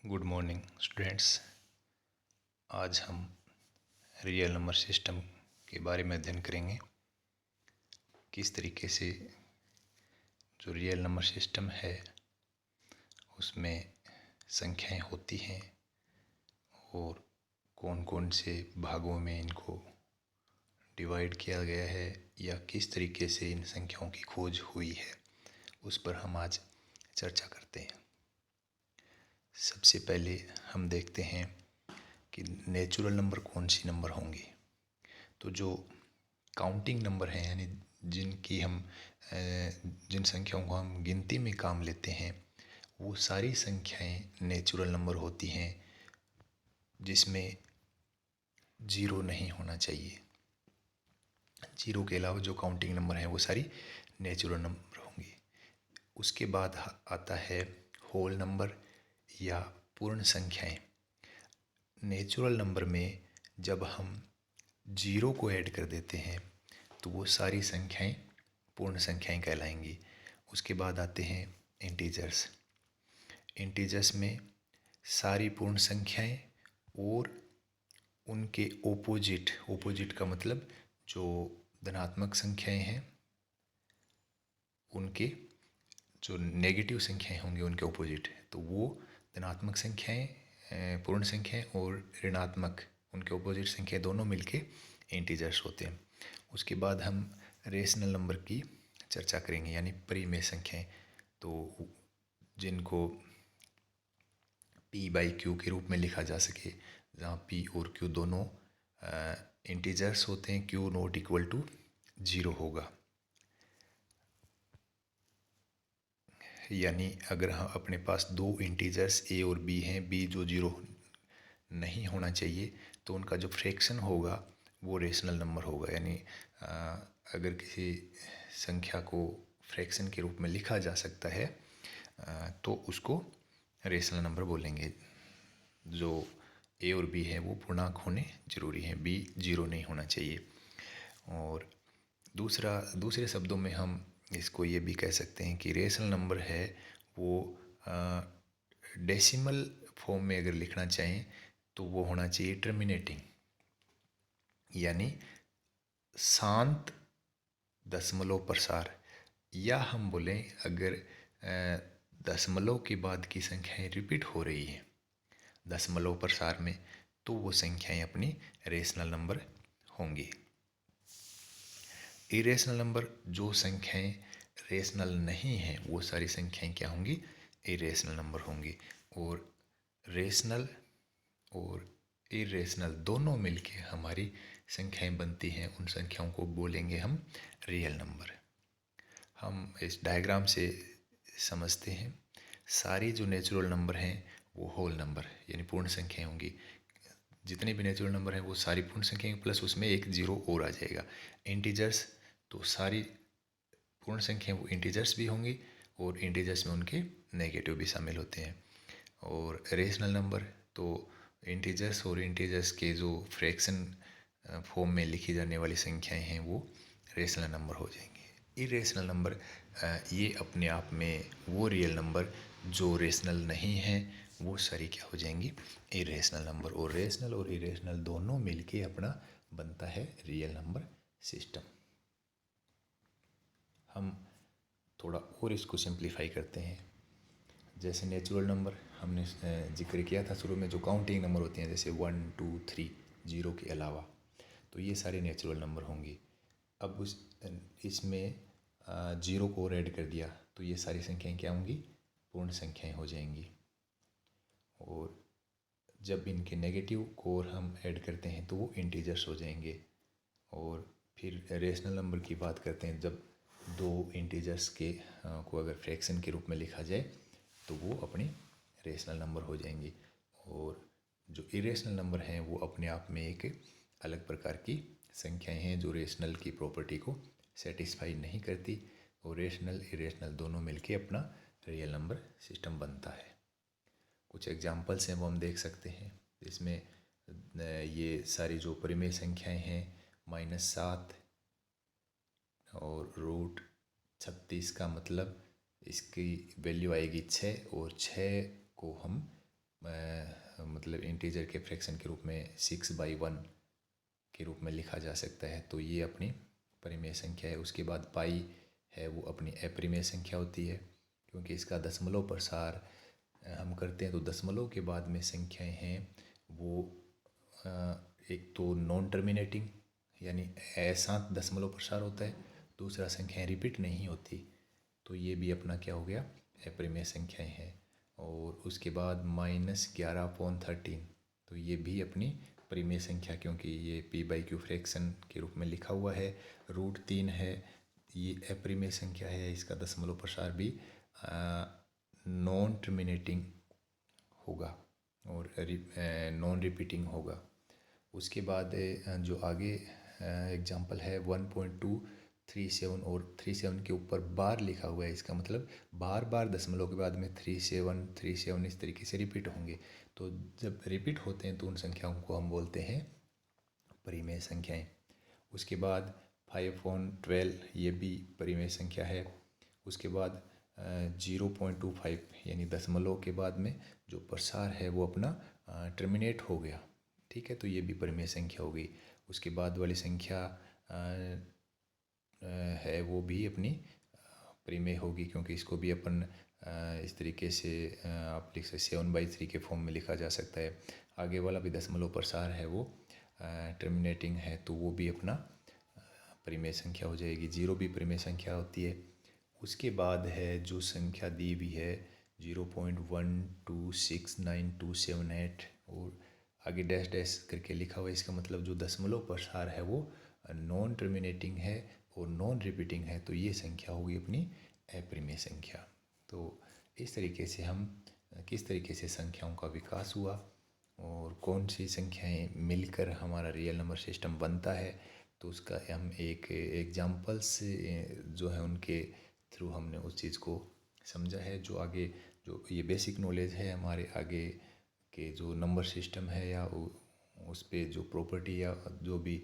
Good morning students. आज हम real number system के बारे में अध्ययन करेंगे। किस तरीके से जो रियल नंबर सिस्टम है उसमें संख्याएं होती हैं और कौन कौन से भागों में इनको डिवाइड किया गया है या किस तरीके से इन संख्याओं की खोज हुई है, उस पर हम आज चर्चा करते हैं। सबसे पहले हम देखते हैं कि नेचुरल नंबर कौन सी नंबर होंगी। तो जो काउंटिंग नंबर हैं, यानी जिन संख्याओं को हम गिनती में काम लेते हैं, वो सारी संख्याएं नेचुरल नंबर होती हैं जिसमें ज़ीरो नहीं होना चाहिए। ज़ीरो के अलावा जो काउंटिंग नंबर हैं वो सारी नेचुरल नंबर होंगी। उसके बाद आता है होल नंबर या पूर्ण संख्याएं। नेचुरल नंबर में जब हम ज़ीरो को ऐड कर देते हैं तो वो सारी संख्याएं पूर्ण संख्याएं कहलाएंगी। उसके बाद आते हैं इंटीजर्स। इंटीजर्स में सारी पूर्ण संख्याएं और उनके ओपोजिट का मतलब जो धनात्मक संख्याएं हैं उनके जो नेगेटिव संख्याएं होंगी उनके ओपोजिट, तो वो धनात्मक संख्याएं, पूर्ण संख्याएं और ऋणात्मक उनके ओपोजिट संख्याएं दोनों मिलके इंटीजर्स होते हैं। उसके बाद हम रेशनल नंबर की चर्चा करेंगे, यानी परिमेय संख्याएं। तो जिनको p बाई क्यू के रूप में लिखा जा सके, जहाँ p और q दोनों इंटीजर्स होते हैं, q not equal to zero होगा। यानी अगर हम अपने पास दो इंटीजर्स a और b हैं, b जो ज़ीरो नहीं होना चाहिए, तो उनका जो फ्रैक्शन होगा वो रेशनल नंबर होगा। यानी अगर किसी संख्या को फ्रैक्शन के रूप में लिखा जा सकता है तो उसको रेशनल नंबर बोलेंगे। जो a और b है वो पूर्णांक होने ज़रूरी हैं, b ज़ीरो नहीं होना चाहिए। और दूसरे शब्दों में हम इसको ये भी कह सकते हैं कि रेशनल नंबर है वो डेसिमल फॉर्म में अगर लिखना चाहें तो वो होना चाहिए टर्मिनेटिंग, यानी शांत दशमलव प्रसार। या हम बोलें अगर दशमलव के बाद की संख्याएं रिपीट हो रही हैं दशमलव प्रसार में, तो वो संख्याएं अपनी रेशनल नंबर होंगी। इरेशनल नंबर, जो संख्याएं रेशनल नहीं हैं वो सारी संख्याएं क्या होंगी, इरेशनल नंबर होंगी। और रेशनल और इरेशनल दोनों मिलके हमारी संख्याएं बनती हैं, उन संख्याओं को बोलेंगे हम रियल नंबर। हम इस डायग्राम से समझते हैं, सारी जो नेचुरल नंबर हैं वो होल नंबर यानी पूर्ण संख्याएं होंगी। जितने भी नेचुरल नंबर हैं वो सारी पूर्ण संख्याएं प्लस उसमें एक ज़ीरो और आ जाएगा। इंटीजर्स, तो सारी पूर्ण संख्या वो इंटीजर्स भी होंगी और इंटीजर्स में उनके नेगेटिव भी शामिल होते हैं। और रेशनल नंबर, तो इंटीजर्स और इंटीजर्स के जो फ्रैक्शन फॉर्म में लिखी जाने वाली संख्याएं हैं वो रेशनल नंबर हो जाएंगे। इरेशनल नंबर, ये अपने आप में वो रियल नंबर जो रेशनल नहीं हैं वो सारी क्या हो जाएंगी, इरेशनल नंबर। और रेशनल और इरेशनल दोनों मिलके अपना बनता है रियल नंबर सिस्टम। हम थोड़ा और इसको सिंप्लीफाई करते हैं। जैसे नेचुरल नंबर हमने जिक्र किया था शुरू में, जो काउंटिंग नंबर होते हैं जैसे 1 2 3 ज़ीरो के अलावा, तो ये सारे नेचुरल नंबर होंगे। अब इसमें ज़ीरो को और ऐड कर दिया तो ये सारी संख्याएं क्या होंगी, पूर्ण संख्याएं हो जाएंगी। और जब इनके नेगेटिव को और हम ऐड करते हैं तो वो इंटीजर्स हो जाएंगे। और फिर रेशनल नंबर की बात करते हैं, जब दो इंटीजर्स के को अगर फ्रैक्शन के रूप में लिखा जाए तो वो अपने रेशनल नंबर हो जाएंगे। और जो इरेशनल नंबर हैं वो अपने आप में एक अलग प्रकार की संख्याएं हैं जो रेशनल की प्रॉपर्टी को सेटिस्फाई नहीं करती, और रेशनल इरेशनल दोनों मिलके अपना रियल नंबर सिस्टम बनता है। कुछ एग्जांपल्स हैं वो हम देख सकते हैं। इसमें ये सारी जो परिमेय संख्याएं हैं, -7 और √36 का मतलब इसकी वैल्यू आएगी 6, और 6 को हम मतलब इंटीजर के फ्रैक्शन के रूप में 6/1 के रूप में लिखा जा सकता है। तो ये अपनी परिमेय संख्या है। उसके बाद पाई है वो अपनी अपरिमेय संख्या होती है, क्योंकि इसका दशमलव प्रसार हम करते हैं तो दशमलव के बाद में संख्याएं हैं वो एक तो नॉन टर्मिनेटिंग यानी ऐसा दशमलव प्रसार होता है, दूसरा संख्याएं रिपीट नहीं होती। तो ये भी अपना क्या हो गया, अपरिमेय संख्याएं हैं। और उसके बाद -11/13, तो ये भी अपनी परिमेय संख्या, क्योंकि ये p/q फ्रैक्शन के रूप में लिखा हुआ है। √3 है, ये अपरिमेय संख्या है। इसका दशमलव प्रसार भी नॉन टर्मिनेटिंग होगा और नॉन रिपीटिंग होगा। उसके बाद जो आगे एग्जांपल है 1.237 और 37 के ऊपर बार लिखा हुआ है। इसका मतलब बार बार दशमलव के बाद में 37 इस तरीके से रिपीट होंगे। तो जब रिपीट होते हैं तो उन संख्याओं को हम बोलते हैं परिमेय संख्याएं। उसके बाद 5/12 ये भी परिमेय संख्या है। उसके बाद 0.25 यानी दशमलव के बाद में जो प्रसार है वो अपना टर्मिनेट हो गया, ठीक है, तो ये भी परिमेय संख्या हो गई। उसके बाद वाली संख्या है वो भी अपनी परिमेय होगी, क्योंकि इसको भी अपन इस तरीके से आप लिख सकते 7/3 के फॉर्म में लिखा जा सकता है। आगे वाला भी दशमलव प्रसार है वो टर्मिनेटिंग है, तो वो भी अपना परिमेय संख्या हो जाएगी। 0 भी परिमेय संख्या होती है। उसके बाद है जो संख्या दी हुई है 0.1269278 और आगे डैश डैश करके लिखा हुआ है। इसका मतलब जो दशमलव प्रसार है वो नॉन टर्मिनेटिंग है और नॉन रिपीटिंग है, तो ये संख्या होगी अपनी अपरिमेय संख्या। तो इस तरीके से हम किस तरीके से संख्याओं का विकास हुआ और कौन सी संख्याएं मिलकर हमारा रियल नंबर सिस्टम बनता है, तो उसका हम एक एग्जाम्पल्स जो है उनके थ्रू हमने उस चीज़ को समझा है। जो आगे जो ये बेसिक नॉलेज है हमारे आगे के जो नंबर सिस्टम है या उस पे जो प्रॉपर्टी या जो भी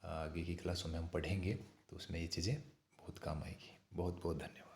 आगे की क्लासों में हम पढ़ेंगे, तो उसमें ये चीज़ें बहुत काम आएगी। बहुत बहुत धन्यवाद।